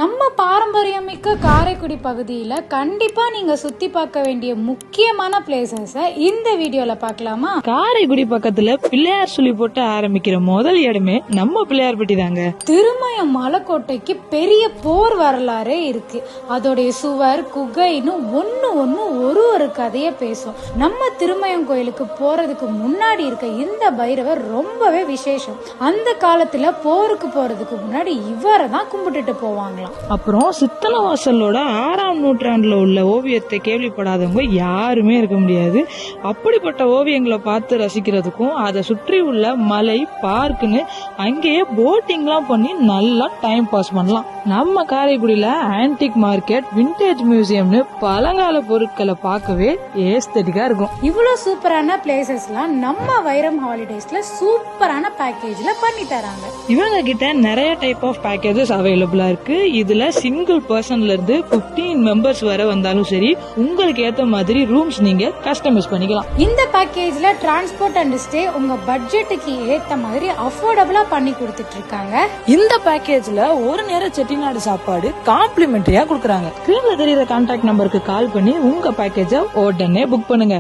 நம்ம பாரம்பரியமிக்க காரைக்குடி பகுதியில் கண்டிப்பாக நீங்கள் சுற்றி பார்க்க வேண்டிய முக்கியமான பிளேசஸை இந்த வீடியோவில் பார்க்கலாமா? காரைக்குடி பக்கத்துல பிள்ளையார் சொல்லி போட்டு ஆரம்பிக்கிற முதல் இடமே நம்ம பிள்ளையார்பட்டி தாங்க. திருமயம் மலைக்கோட்டைக்கு பெரிய போர் வரலாறே இருக்கு. அதோடைய சுவர் குகைன்னு ஒன்னு ஒரு கதையை பேசும். நம்ம திருமயம் கோயிலுக்கு போறதுக்கு முன்னாடி இருக்க இந்த பைரவர் ரொம்பவே விசேஷம். அந்த காலத்துல போருக்கு போறதுக்கு முன்னாடி இவரை தான் கும்பிட்டுட்டு போவாங்களாம். அப்புறம் சித்தனவாசலோட 6ஆம் நூற்றாண்டுல உள்ள ஓவியத்தை கேள்விப்படாதவங்க யாருமே இருக்க முடியாது. அப்படிப்பட்ட ஓவியங்களை பார்த்து ரசிக்கிறதுக்கும் அதை சுற்றி உள்ள மலை பார்க்குன்னு அங்கேயே போட்டிங்லாம் பண்ணி நல்லா டைம் பாஸ் பண்ணலாம். நம்ம காரைக்குடியில ஆன்டிக் மார்க்கெட், விண்டேஜ் மியூசியம்னு பழங்கால பொருட்களை பார்க்கவே ஏஸ்தட்டிக்கா இருக்கும். இவ்வளவு சூப்பரான பிளேசஸ்லாம் நம்ம வைரம் ஹாலிடேஸ்ல சூப்பரான பேக்கேஜ்ல பண்ணி தராங்க. இவங்க கிட்ட நிறைய டைப் ஆஃப் பேக்கேஜஸ் அவைலபிளா இருக்கு. இதுல சிங்கிள் பர்சன்ல இருந்து 15 மெம்பர்ஸ் வரை வந்தாலும் சரி, உங்களுக்கு ஏத்த மாதிரி ரூம்ஸ் நீங்க கஸ்டமைஸ் பண்ணிக்கலாம். இந்த பேக்கேஜ்ல டிரான்ஸ்போர்ட் அண்ட் ஸ்டே உங்க பட்ஜெட்டுக்கு ஏத்த மாதிரி அஃபோர்டபுளா பண்ணி கொடுத்துட்டு இருக்காங்க. இந்த பேக்கேஜ்ல ஒரு நேர செட்டிநாடு சாப்பாடு காம்ப்ளிமெண்டரியா கொடுக்கறாங்க. கீழே தெரியுற கான்டாக்ட் நம்பருக்கு கால் பண்ணி உங்க பேக்கேஜ உடனே புக் பண்ணுங்க.